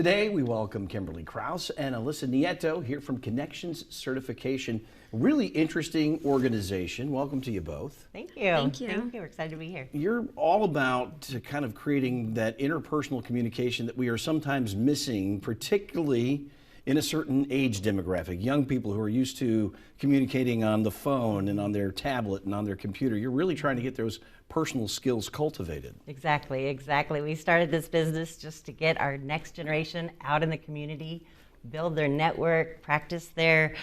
Today we welcome Kimberly Krause and Alyssa Nieto here from Konnections Certification. Really interesting organization. Welcome to you both. Thank you. Thank you. Thank you. We're excited to be here. You're all about kind of creating that interpersonal communication that we are sometimes missing, particularly in a certain age demographic. Young people who are used to communicating on the phone and on their tablet and on their computer. You're really trying to get those personal skills cultivated. Exactly. We started this business just to get our next generation out in the community, build their network, practice their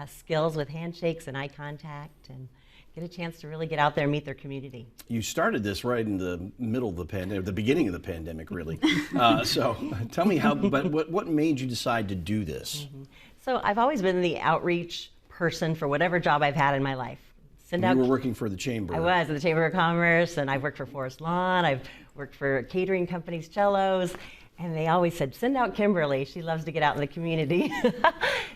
skills with handshakes and eye contact, and get a chance to really get out there and meet their community. You started this right in the middle of the pandemic, the beginning of the pandemic, really. So tell me what made you decide to do this? So I've always been the outreach person for whatever job I've had in my life. You were working for the Chamber. I was at the Chamber of Commerce, and I've worked for Forest Lawn. I've worked for catering companies, cellos, and they always said, send out Kimberly. She loves to get out in the community.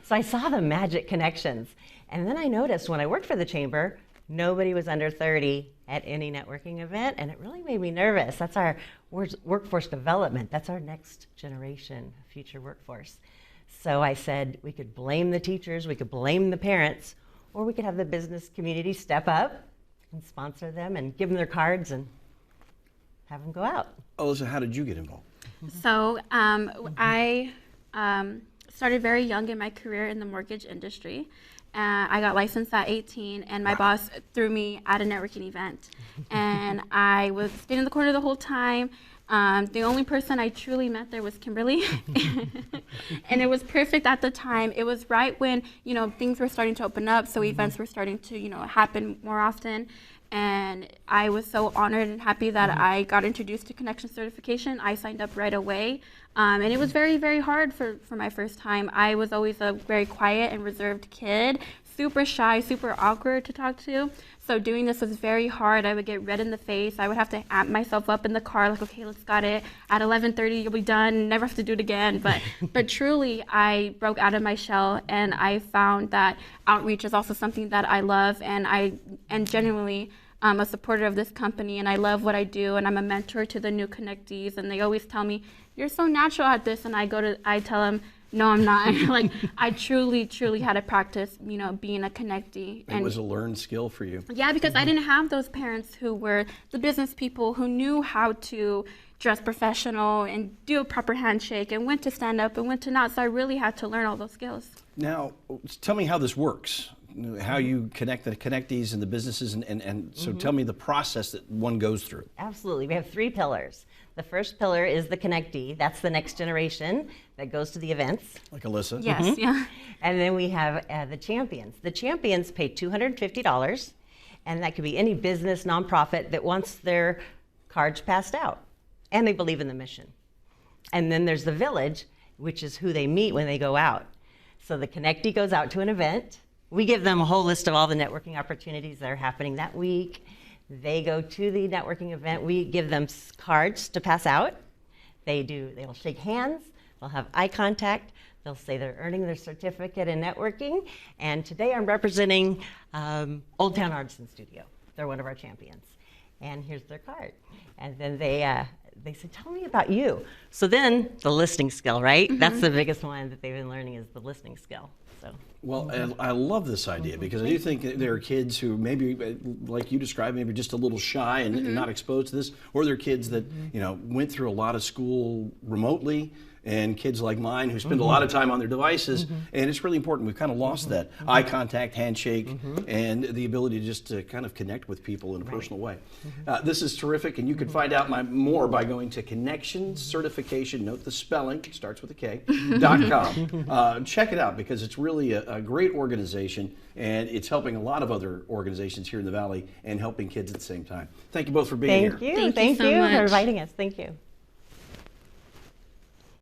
So I saw the magic connections. And then I noticed when I worked for the Chamber, nobody was under 30 at any networking event, and it really made me nervous. That's our workforce development. That's our next generation, future workforce. So I said we could blame the teachers, we could blame the parents, or we could have the business community step up and sponsor them and give them their cards and have them go out. Alyssa, how did you get involved? So I started very young in my career in the mortgage industry. I got licensed at 18, and my boss threw me at a networking event. And I was staying in the corner the whole time. The only person I truly met there was Kimberly. And it was perfect at the time. It was right when, things were starting to open up, so events were starting to, happen more often. And I was so honored and happy that I got introduced to Konnections Certification. I signed up right away. And it was very, very hard for my first time. I was always a very quiet and reserved kid, super shy, super awkward to talk to. So doing this was very hard. I would get red in the face. I would have to amp myself up in the car, like, okay, let's got it. At 11:30, you'll be done. Never have to do it again. But truly, I broke out of my shell, and I found that outreach is also something that I love, and I genuinely a supporter of this company, and I love what I do, and I'm a mentor to the new connectees, and they always tell me, you're so natural at this, and I tell them, no, I'm not. Like, I truly had to practice, being a connectee. It was a learned skill for you. Yeah, because I didn't have those parents who were the business people who knew how to dress professional and do a proper handshake and when to stand up and when to not. So I really had to learn all those skills. Now, tell me how this works. How you connect the connectees and the businesses, and so tell me the process that one goes through. Absolutely. We have 3 pillars. The first pillar is the connectee. That's the next generation that goes to the events. Like Alyssa. Yes, yeah. And then we have the champions. The champions pay $250, and that could be any business, nonprofit that wants their cards passed out, and they believe in the mission. And then there's the village, which is who they meet when they go out. So the connectee goes out to an event. We give them a whole list of all the networking opportunities that are happening that week. They go to the networking event. We give them cards to pass out. They'll shake hands. They'll have eye contact. They'll say they're earning their certificate in networking. And today I'm representing Old Town Artisan Studio. They're one of our champions. And here's their card. And then they said, tell me about you. So then the listening skill, right? That's the biggest one that they've been learning, is the listening skill. So. Well, and I love this idea, because I do think that there are kids who maybe, like you described, maybe just a little shy and not exposed to this, or there are kids that went through a lot of school remotely, and kids like mine who spend a lot of time on their devices, and it's really important. We've kind of lost that eye contact, handshake, and the ability just to kind of connect with people in a personal way. This is terrific, and you can find out more by going to Konnections Certification, note the spelling, starts with a K, .com. Check it out, because it's really a great organization, and it's helping a lot of other organizations here in the Valley and helping kids at the same time. Thank you both for being here. Thank you. Thank you so much for inviting us. Thank you.